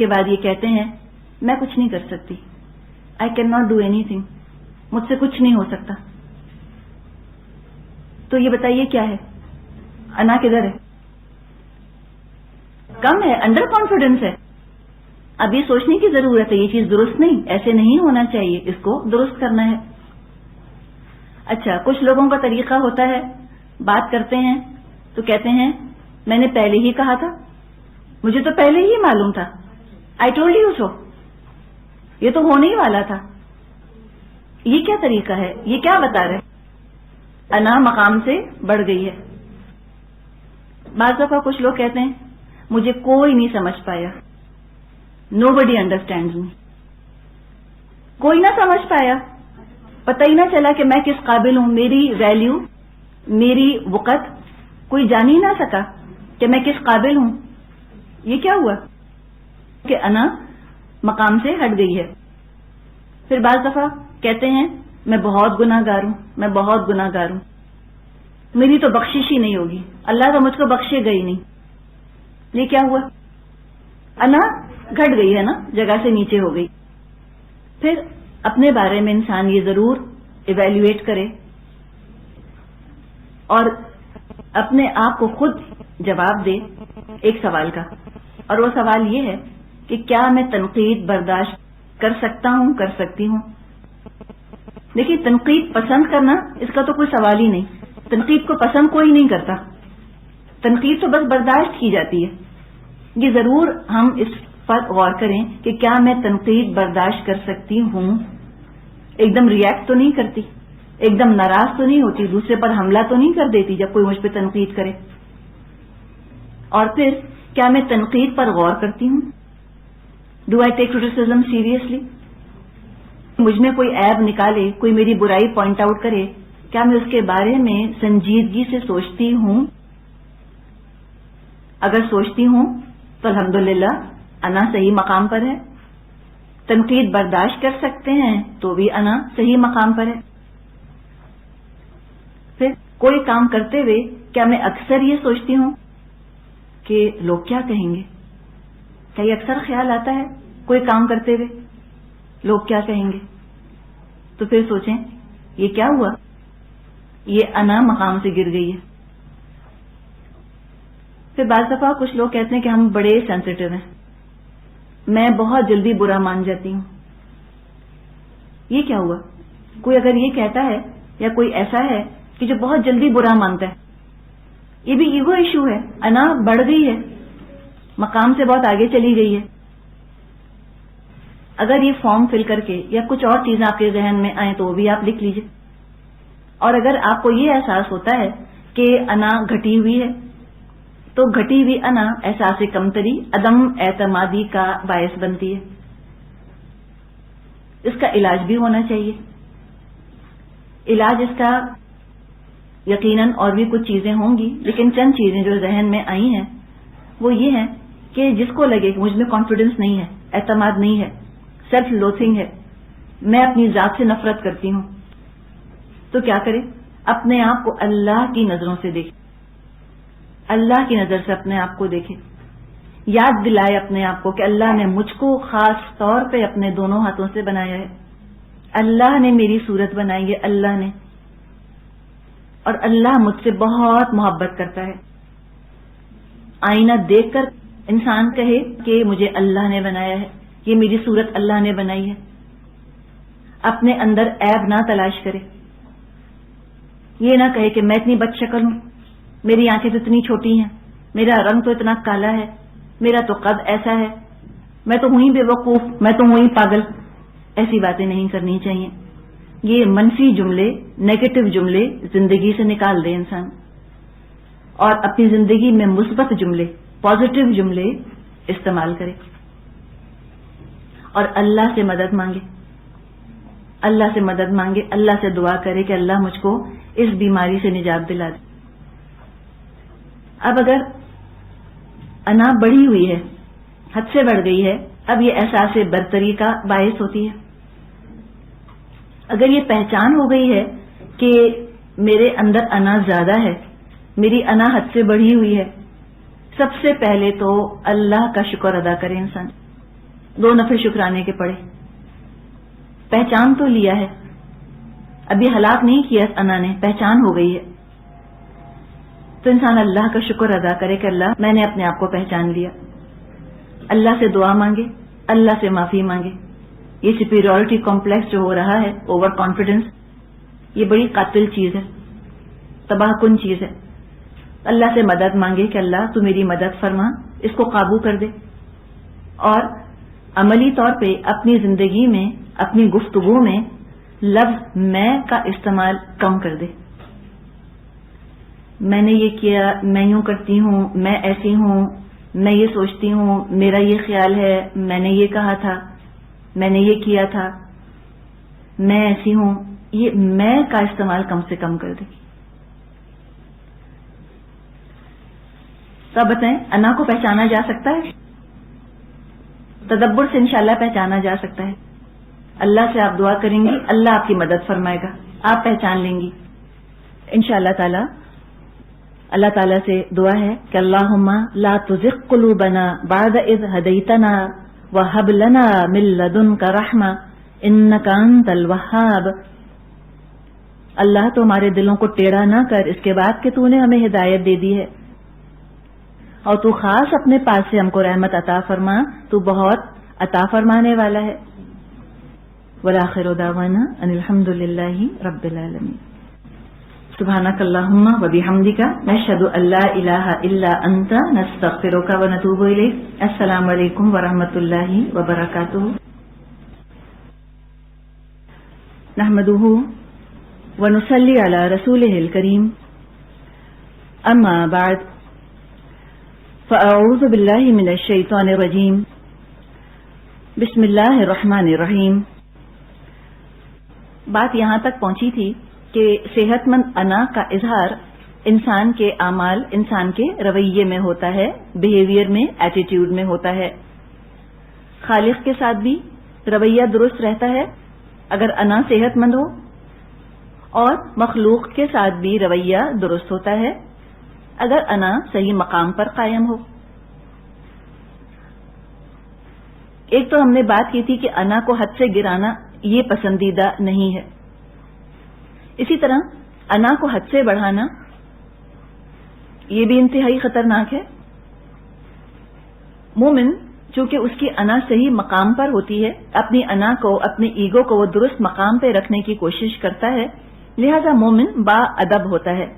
کے بعد یہ کہتے ہیں میں کچھ نہیں کر سکتی, I can not do any thing, مجھ سے کچھ نہیں ہو سکتا. تو یہ بتائیے کیا ہے؟ انا کدھر ہے؟ کم ہے, انڈر کانفیڈنس ہے. اب یہ سوچنے کی ضرورت ہے یہ چیز درست نہیں, ایسے نہیں ہونا چاہیے, اس کو درست کرنا ہے. اچھا, کچھ لوگوں کا طریقہ ہوتا ہے بات کرتے ہیں تو کہتے ہیں میں نے پہلے ہی کہا تھا, مجھے تو پہلے ہی معلوم تھا, آئی ٹولڈ یو سو, یہ تو ہونے ہی والا تھا. یہ کیا طریقہ ہے؟ یہ کیا بتا رہے؟ انا مقام سے بڑھ گئی ہے. بعض دفعہ کچھ لوگ کہتے ہیں مجھے کوئی نہیں سمجھ پایا, نو بڈی انڈرسٹینڈز می, کوئی نہ سمجھ پایا, پتہ ہی نہ چلا کہ میں کس قابل ہوں, میری ویلیو, میری وقت کوئی جان ہی نہ سکا کہ میں کس قابل ہوں. یہ کیا ہوا کہ انا مقام سے ہٹ گئی ہے. پھر بعض دفعہ کہتے ہیں میں بہت گناہ گار ہوں, میں بہت گناہ گار ہوں, میری تو بخشش ہی نہیں ہوگی, اللہ تو مجھ کو بخشے گا ہی نہیں. یہ کیا ہوا؟ انا گھٹ گئی ہے نا, جگہ سے نیچے ہو گئی. پھر اپنے بارے میں انسان یہ ضرور ایویلیویٹ کرے اور اپنے آپ کو خود جواب دے ایک سوال کا, اور وہ سوال یہ ہے کہ کیا میں تنقید برداشت کر سکتا ہوں, کر سکتی ہوں. دیکھیے, تنقید پسند کرنا اس کا تو کوئی سوال ہی نہیں, تنقید کو پسند کوئی نہیں کرتا, تنقید تو بس برداشت کی جاتی ہے. یہ ضرور ہم اس پر غور کریں کہ کیا میں تنقید برداشت کر سکتی ہوں. ایک دم ریئیکٹ تو نہیں کرتی, ایک دم ناراض تو نہیں ہوتی, دوسرے پر حملہ تو نہیں کر دیتی جب کوئی مجھ پہ تنقید کرے. اور پھر کیا میں تنقید پر غور کرتی ہوں؟ Do I take criticism seriously? مجھ میں کوئی عیب نکالے, کوئی میری برائی پوائنٹ آؤٹ کرے, کیا میں اس کے بارے میں سنجیدگی سے سوچتی ہوں؟ اگر سوچتی ہوں تو الحمدللہ انا صحیح مقام پر ہے. تنقید برداشت کر سکتے ہیں تو بھی انا صحیح مقام پر ہے. پھر کوئی کام کرتے ہوئے کیا میں اکثر یہ سوچتی ہوں کہ لوگ کیا کہیں گے؟ کیا یہ اکثر خیال آتا ہے کوئی کام کرتے ہوئے لوگ کیا کہیں گے؟ تو پھر سوچیں یہ کیا ہوا؟ یہ انا مقام سے گر گئی ہے. پھر بعض دفعہ کچھ لوگ کہتے ہیں کہ ہم بڑے سینسیٹیو ہیں, میں بہت جلدی برا مان جاتی ہوں. یہ کیا ہوا؟ کوئی اگر یہ کہتا ہے یا کوئی ایسا ہے کہ جو بہت جلدی برا مانتا ہے, یہ بھی ایگو ایشو ہے, انا بڑھ گئی ہے, مقام سے بہت آگے چلی گئی ہے. اگر یہ فارم فل کر کے یا کچھ اور چیزیں آپ کے ذہن میں آئیں تو وہ بھی آپ لکھ لیجئے. اور اگر آپ کو یہ احساس ہوتا ہے کہ انا گھٹی ہوئی ہے تو گھٹی ہوئی انا احساس کمتری, عدم اعتمادی کا باعث بنتی ہے. اس کا علاج بھی ہونا چاہیے. علاج اس کا یقیناً اور بھی کچھ چیزیں ہوں گی, لیکن چند چیزیں جو ذہن میں آئی ہیں وہ یہ ہیں کہ جس کو لگے کہ مجھ میں کانفیڈنس نہیں ہے, اعتماد نہیں ہے, سیلف لوتھنگ ہے, میں اپنی ذات سے نفرت کرتی ہوں, تو کیا کرے؟ اپنے آپ کو اللہ کی نظروں سے دیکھے, اللہ کی نظر سے اپنے آپ کو دیکھے. یاد دلائے اپنے آپ کو کہ اللہ نے مجھ کو خاص طور پہ اپنے دونوں ہاتھوں سے بنایا ہے, اللہ نے میری صورت بنائی ہے, اللہ نے, اور اللہ مجھ سے بہت محبت کرتا ہے. آئینہ دیکھ کر انسان کہے کہ مجھے اللہ نے بنایا ہے, یہ میری صورت اللہ نے بنائی ہے. اپنے اندر عیب نہ تلاش کرے, یہ نہ کہے کہ میں اتنی بد شکل ہوں, میری آنکھیں تو اتنی چھوٹی ہیں, میرا رنگ تو اتنا کالا ہے, میرا تو قد ایسا ہے, میں تو ہوں ہی بے وقوف, میں تو ہوں ہی پاگل. ایسی باتیں نہیں کرنی چاہیے. یہ منفی جملے, نیگیٹو جملے زندگی سے نکال دے انسان, اور اپنی زندگی میں مثبت جملے, پازیٹو جملے استعمال کرے, اور اللہ سے مدد مانگے, اللہ سے مدد مانگے, اللہ سے دعا کرے کہ اللہ مجھ کو اس بیماری سے نجات دلا دے. اب اگر انا بڑھی ہوئی ہے, حد سے بڑھ گئی ہے, اب یہ احساس برتری کا باعث ہوتی ہے. اگر یہ پہچان ہو گئی ہے کہ میرے اندر انا زیادہ ہے, میری انا حد سے بڑھی ہوئی ہے, سب سے پہلے تو اللہ کا شکر ادا کرے انسان. 2 نفل شکرانے کے پڑھے، پہچان تو لیا ہے، ابھی ہلاک نہیں کیا انا نے، پہچان ہو گئی ہے، تو انسان اللہ کا شکر ادا کرے کہ اللہ میں نے اپنے آپ کو پہچان لیا، اللہ سے دعا مانگے، اللہ سے معافی مانگے۔ یہ سپیریورٹی کمپلیکس جو ہو رہا ہے، اوور کانفیڈنس، یہ بڑی قاتل چیز ہے، تباہ کن چیز ہے۔ اللہ سے مدد مانگے کہ اللہ تو میری مدد فرما، اس کو قابو کر دے، اور عملی طور پہ اپنی زندگی میں، اپنی گفتگو میں لفظ میں کا استعمال کم کر دے۔ میں نے یہ کیا، میں یوں کرتی ہوں، میں ایسی ہوں، میں یہ سوچتی ہوں، میرا یہ خیال ہے، میں نے یہ کہا تھا، میں نے یہ کیا تھا، میں ایسی ہوں، یہ میں کا استعمال کم سے کم کر دے۔ تو اب بتائیں، انا کو پہچانا جا سکتا ہے؟ تدبر سے انشاءاللہ پہچانا جا سکتا ہے۔ اللہ سے آپ دعا کریں گی، اللہ آپ کی مدد فرمائے گا، آپ پہچان لیں گی انشاءاللہ تعالی۔ اللہ تعالیٰ سے دعا ہے کہ اللہم لا تزغ قلوبنا بعد اذ ہدیتنا وہب لنا من لدنک رحمہ انک انت الوہاب۔ اللہ تو ہمارے دلوں کو ٹیڑھا نہ کر اس کے بعد کہ تو نے ہمیں ہدایت دے دی ہے، اور تو خاص اپنے پاس سے ہم کو رحمت عطا فرما، تو بہت عطا فرمانے والا ہے۔ والآخر دعوانا ان الحمد للہ رب العالمین۔ سبحانک اللہم وبحمدک نشہد ان لا الہ الا انت نستغفرک ونتوب الیک۔ السلام علیکم ورحمۃ اللہ وبرکاتہ۔ نحمدہ ونصلی علی رسولہ الکریم، اما بعد فاعوذ باللہ من الشیطان الرجیم، بسم اللہ الرحمن الرحیم۔ بات یہاں تک پہنچی تھی کہ صحت مند انا کا اظہار انسان کے اعمال، انسان کے رویے میں ہوتا ہے، بیہیویئر میں، ایٹیٹیوڈ میں ہوتا ہے۔ خالق کے ساتھ بھی رویہ درست رہتا ہے اگر انا صحت مند ہو، اور مخلوق کے ساتھ بھی رویہ درست ہوتا ہے اگر انا صحیح مقام پر قائم ہو۔ ایک تو ہم نے بات کی تھی کہ انا کو حد سے گرانا یہ پسندیدہ نہیں ہے، اسی طرح انا کو حد سے بڑھانا یہ بھی انتہائی خطرناک ہے۔ مومن چونکہ اس کی انا صحیح مقام پر ہوتی ہے، اپنی انا کو، اپنے ایگو کو وہ درست مقام پہ رکھنے کی کوشش کرتا ہے، لہذا مومن با ادب ہوتا ہے،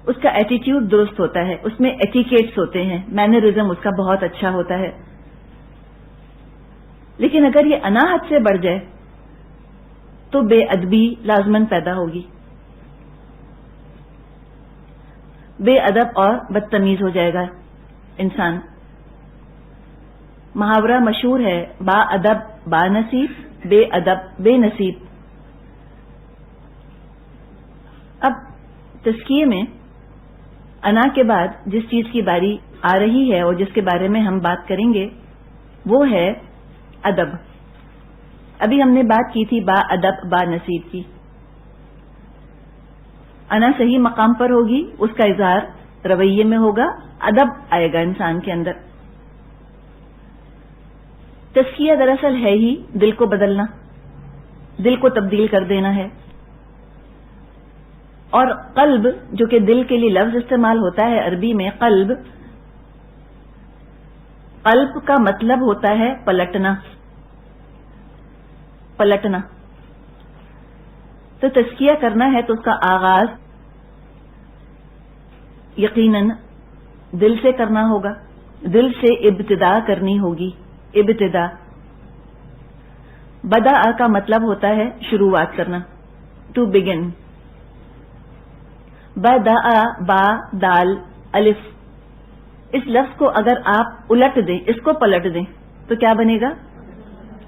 اس کا ایٹیٹیوڈ درست ہوتا ہے، اس میں ایٹیکیٹس ہوتے ہیں، مینرزم اس کا بہت اچھا ہوتا ہے۔ لیکن اگر یہ انا حد سے بڑھ جائے تو بے ادبی لازماً پیدا ہوگی، بے ادب اور بدتمیز ہو جائے گا انسان۔ محاورہ مشہور ہے، با ادب با نصیب، بے ادب بے نصیب۔ اب تزکیے میں انا کے بعد جس چیز کی باری آ رہی ہے اور جس کے بارے میں ہم بات کریں گے وہ ہے ادب۔ ابھی ہم نے بات کی تھی با ادب با نصیب کی۔ انا صحیح مقام پر ہوگی، اس کا اظہار رویے میں ہوگا، ادب آئے گا انسان کے اندر۔ تزکیہ دراصل ہے ہی دل کو بدلنا، دل کو تبدیل کر دینا ہے، اور قلب جو کہ دل کے لیے لفظ استعمال ہوتا ہے عربی میں، قلب، قلب کا مطلب ہوتا ہے پلٹنا، پلٹنا۔ تو تزکیہ کرنا ہے تو اس کا آغاز یقیناً دل سے کرنا ہوگا، دل سے ابتدا کرنی ہوگی۔ ابتدا، بدا کا مطلب ہوتا ہے شروعات کرنا، ٹو بگن۔ بدا، با، دال، الف، اس لفظ کو اگر آپ الٹ دیں، اس کو پلٹ دیں تو کیا بنے گا؟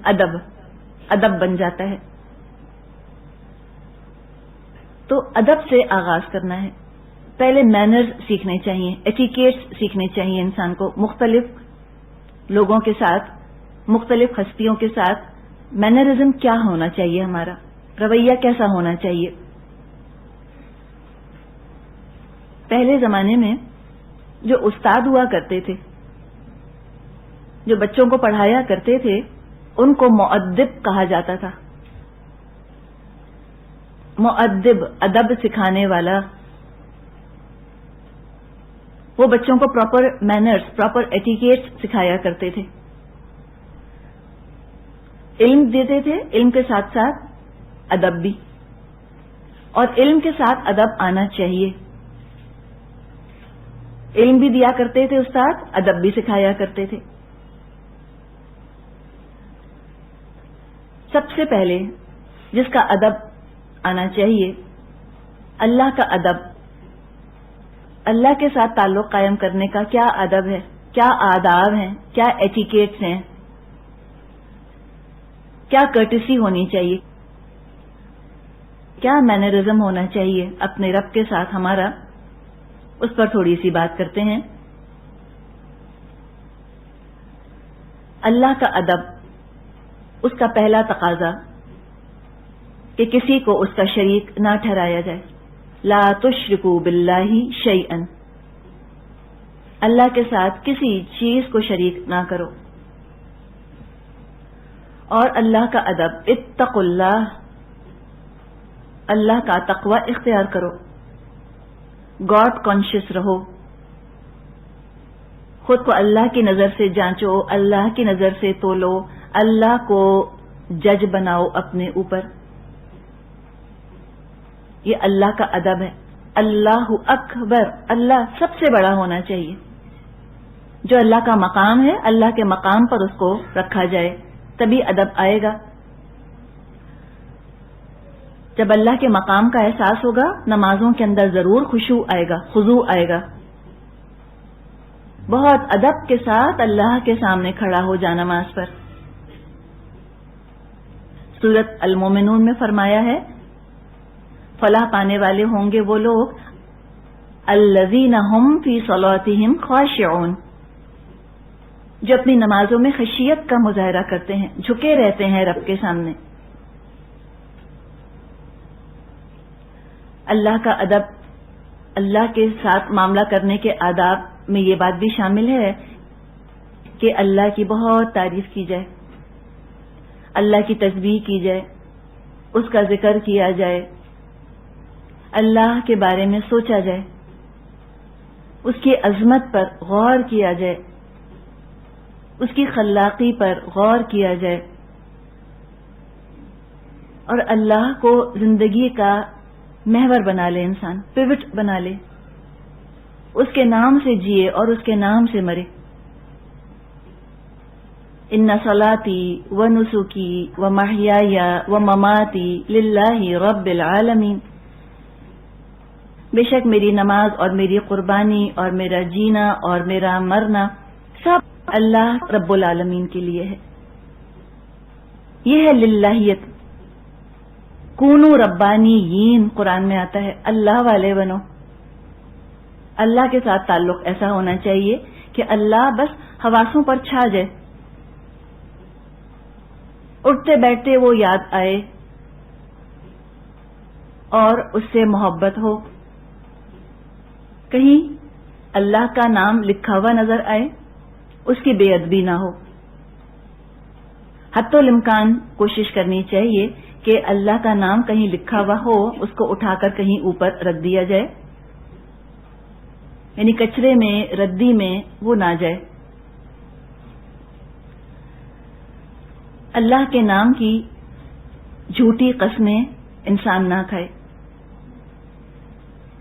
ادب، ادب بن جاتا ہے۔ تو ادب سے آغاز کرنا ہے، پہلے مینرز سیکھنے چاہیے، ایٹیکیٹس سیکھنے چاہیے انسان کو، مختلف لوگوں کے ساتھ، مختلف ہستیوں کے ساتھ مینرزم کیا ہونا چاہیے، ہمارا رویہ کیسا ہونا چاہیے۔ پہلے زمانے میں جو استاد ہوا کرتے تھے جو بچوں کو پڑھایا کرتے تھے ان کو مؤدب کہا جاتا تھا. مؤدب، ادب سکھانے والا. وہ بچوں کو پراپر مینرز، پراپر ایٹیکیٹ سکھایا کرتے تھے. علم دیتے تھے، علم کے ساتھ ساتھ ادب بھی، اور علم کے ساتھ ادب آنا چاہیے. علم بھی دیا کرتے تھے استاد، ادب بھی سکھایا کرتے تھے. سب سے پہلے جس کا ادب آنا چاہیے، اللہ کا ادب. اللہ کے ساتھ تعلق قائم کرنے کا کیا ادب ہے، کیا آداب ہیں، کیا ایٹیکیٹس ہیں، کیا کرٹسی ہونی چاہیے، کیا مینرزم ہونا چاہیے اپنے رب کے ساتھ ہمارا، اس پر تھوڑی سی بات کرتے ہیں. اللہ کا ادب، اس کا پہلا تقاضا کہ کسی کو اس کا شریک نہ ٹھہرایا جائے. لا تشرکوا باللہ شیئا، اللہ کے ساتھ کسی چیز کو شریک نہ کرو. اور اللہ کا ادب، اتقوا اللہ، اللہ کا تقوی اختیار کرو. گاڈ کانشیس رہو، خود کو اللہ کی نظر سے جانچو، اللہ کی نظر سے تولو، اللہ کو جج بناؤ اپنے اوپر. یہ اللہ کا ادب ہے. اللہ اکبر، اللہ سب سے بڑا ہونا چاہیے. جو اللہ کا مقام ہے، اللہ کے مقام پر اس کو رکھا جائے، تبھی ادب آئے گا. جب اللہ کے مقام کا احساس ہوگا، نمازوں کے اندر ضرور خشوع آئے گا، خضوع آئے گا. بہت ادب کے ساتھ اللہ کے سامنے کھڑا ہو جا نماز پر. سورۃ المومنون میں فرمایا ہے، فلاح پانے والے ہوں گے وہ لوگ الذین هم فی صلاتہم خاشعون، جو اپنی نمازوں میں خشیت کا مظاہرہ کرتے ہیں، جھکے رہتے ہیں رب کے سامنے. اللہ کا ادب، اللہ کے ساتھ معاملہ کرنے کے آداب میں یہ بات بھی شامل ہے کہ اللہ کی بہت تعریف کی جائے، اللہ کی تسبیح کی جائے، اس کا ذکر کیا جائے، اللہ کے بارے میں سوچا جائے، اس کی عظمت پر غور کیا جائے، اس کی خلاقی پر غور کیا جائے، اور اللہ کو زندگی کا محور بنا لے، انسان پیوٹ بنا لے، اس کے نام سے جیے اور اس کے نام سے مرے. ان صلاتی و نسکی و محیای و مماتی للہ رب العالمین، بے شک میری نماز اور میری قربانی اور میرا جینا اور میرا مرنا سب اللہ رب العالمین کے لیے ہے. یہ ہے للہیت. کونو ربانیین قرآن میں آتا ہے، اللہ والے بنو. اللہ کے ساتھ تعلق ایسا ہونا چاہیے کہ اللہ بس حواسوں پر چھا جائے، اٹھتے بیٹھتے وہ یاد آئے اور اس سے محبت ہو. کہیں اللہ کا نام لکھا ہوا نظر آئے، اس کی بے ادبی نہ ہو. حتی الامکان کوشش کرنی چاہیے کہ اللہ کا نام کہیں لکھا ہوا ہو، اس کو اٹھا کر کہیں اوپر رکھ دیا جائے، یعنی کچرے میں، ردی میں وہ نہ جائے. اللہ کے نام کی جھوٹی قسمیں انسان نہ کھائے.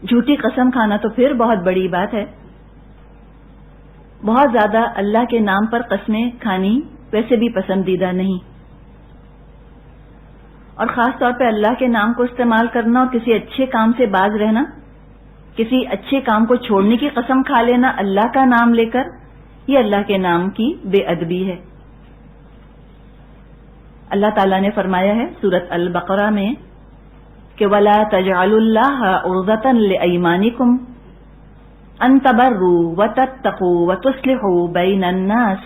جھوٹی قسم کھانا تو پھر بہت بڑی بات ہے. بہت زیادہ اللہ کے نام پر قسمیں کھانی ویسے بھی پسندیدہ نہیں، اور خاص طور پہ اللہ کے نام کو استعمال کرنا اور کسی اچھے کام سے باز رہنا، کسی اچھے کام کو چھوڑنے کی قسم کھا لینا اللہ کا نام لے کر، یہ اللہ کے نام کی بے ادبی ہے. اللہ تعالیٰ نے فرمایا ہے سورۃ البقرہ میں کہ وَلَا تَجْعَلُوا اللَّهَ عُرْضَةً لِأَيْمَانِكُمْ أَن تَبَرُّوا وَتَتَّقُوا وَتُصْلِحُوا بَيْنَ النَّاسِ،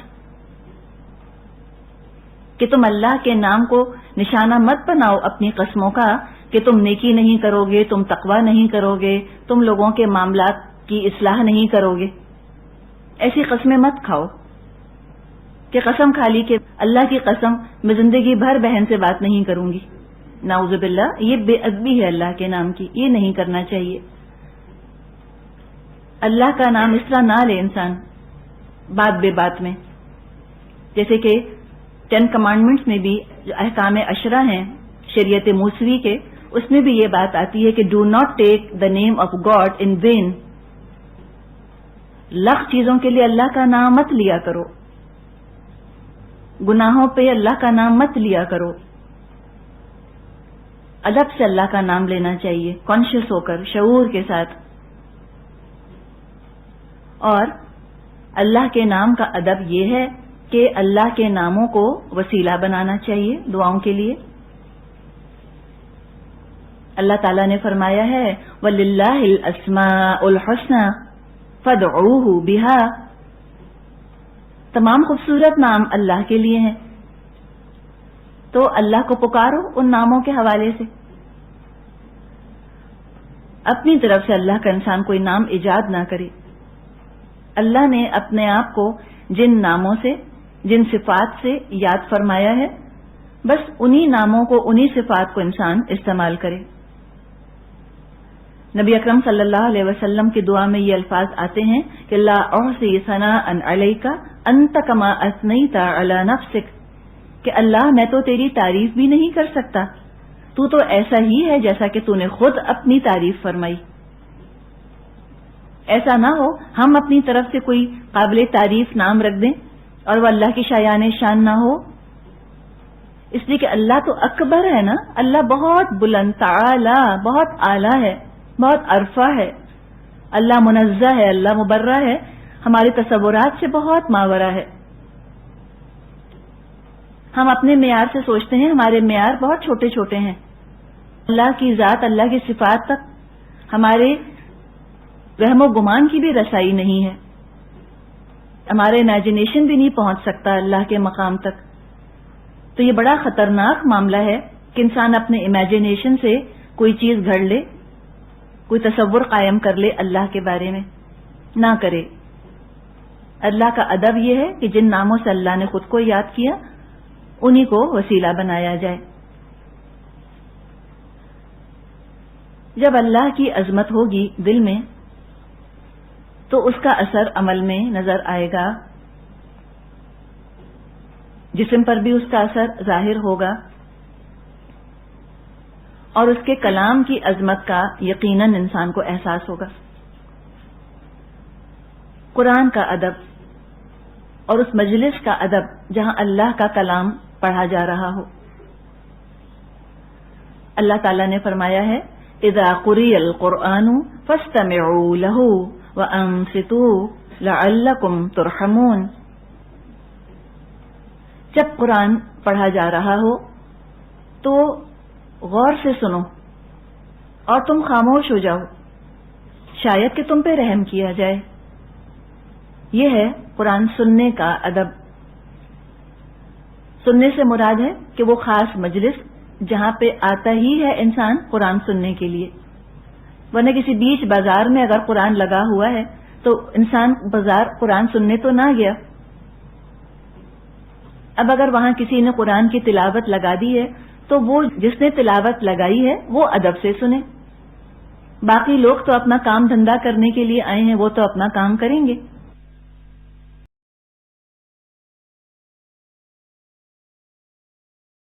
کہ تم اللہ کے نام کو نشانہ مت بناؤ اپنی قسموں کا کہ تم نیکی نہیں کرو گے، تم تقوی نہیں کرو گے، تم لوگوں کے معاملات کی اصلاح نہیں کرو گے. ایسی قسمیں مت کھاؤ کہ قسم کھا لی کہ اللہ کی قسم میں زندگی بھر بہن سے بات نہیں کروں گی. نعوذ باللہ، یہ بے ادبی ہے اللہ کے نام کی، یہ نہیں کرنا چاہیے. اللہ کا نام اس طرح نہ لے انسان بات بے بات میں. جیسے کہ 10 کمانڈمنٹس میں بھی جو احکام عشرہ ہیں شریعت موسوی کے، اس میں بھی یہ بات آتی ہے کہ do not take the name of God in vain. لغ چیزوں کے لیے اللہ کا نام مت لیا کرو، گناہوں پہ اللہ کا نام مت لیا کرو. ادب سے اللہ کا نام لینا چاہیے، کانشیس ہو کر، شعور کے ساتھ. اور اللہ کے نام کا ادب یہ ہے کہ اللہ کے ناموں کو وسیلہ بنانا چاہیے دعاؤں کے لیے. اللہ تعالیٰ نے فرمایا ہے وَلِلَّهِ الْأَسْمَاءُ الْحُسْنَى فَادْعُوهُ بِهَا. تمام خوبصورت نام اللہ کے لیے ہیں، تو اللہ کو پکارو ان ناموں کے حوالے سے. اپنی طرف سے اللہ کا انسان کوئی نام ایجاد نہ کرے. اللہ نے اپنے آپ کو جن ناموں سے، جن صفات سے یاد فرمایا ہے، بس انہی ناموں کو، انہی صفات کو انسان استعمال کرے. نبی اکرم صلی اللہ علیہ وسلم کی دعا میں یہ الفاظ آتے ہیں کہ لا احصی ثناء علیک انت کما اثنیت علی نفسک، کہ اللہ میں تو تیری تعریف بھی نہیں کر سکتا، تو ایسا ہی ہے جیسا کہ تو نے خود اپنی تعریف فرمائی. ایسا نہ ہو ہم اپنی طرف سے کوئی قابل تعریف نام رکھ دیں اور وہ اللہ کی شایان شان نہ ہو. اس لیے کہ اللہ تو اکبر ہے نا، اللہ بہت بلند تعالی، بہت اعلیٰ ہے، بہت عرفہ ہے. اللہ منزہ ہے، اللہ مبرہ ہے، ہمارے تصورات سے بہت ماورا ہے. ہم اپنے معیار سے سوچتے ہیں، ہمارے معیار بہت چھوٹے چھوٹے ہیں. اللہ کی ذات، اللہ کی صفات تک ہمارے وہم و گمان کی بھی رسائی نہیں ہے. ہمارے امیجنیشن بھی نہیں پہنچ سکتا اللہ کے مقام تک. تو یہ بڑا خطرناک معاملہ ہے کہ انسان اپنے امیجنیشن سے کوئی چیز گھڑ لے، کوئی تصور قائم کر لے اللہ کے بارے میں. نہ کرے. اللہ کا ادب یہ ہے کہ جن ناموں سے اللہ نے خود کو یاد کیا انہی کو وسیلہ بنایا جائے. جب اللہ کی عظمت ہوگی دل میں تو اس کا اثر عمل میں نظر آئے گا، جسم پر بھی اس کا اثر ظاہر ہوگا، اور اس کے کلام کی عظمت کا یقیناً انسان کو احساس ہوگا. قرآن کا ادب اور اس مجلس کا ادب جہاں اللہ کا کلام پڑھا جا رہا ہو. اللہ تعالیٰ نے فرمایا ہے اذا قرئ القرآن فاستمعوا له وانصتوا لعلکم ترحمون. جب قرآن پڑھا جا رہا ہو تو غور سے سنو اور تم خاموش ہو جاؤ، شاید کہ تم پہ رحم کیا جائے. یہ ہے قرآن سننے کا ادب. سننے سے مراد ہے کہ وہ خاص مجلس جہاں پہ آتا ہی ہے انسان قرآن سننے کے لیے. ورنہ کسی بیچ بازار میں اگر قرآن لگا ہوا ہے تو انسان بازار قرآن سننے تو نہ گیا. اب اگر وہاں کسی نے قرآن کی تلاوت لگا دی ہے تو وہ جس نے تلاوت لگائی ہے وہ ادب سے سنے. باقی لوگ تو اپنا کام دھندا کرنے کے لیے آئے ہیں، وہ تو اپنا کام کریں گے.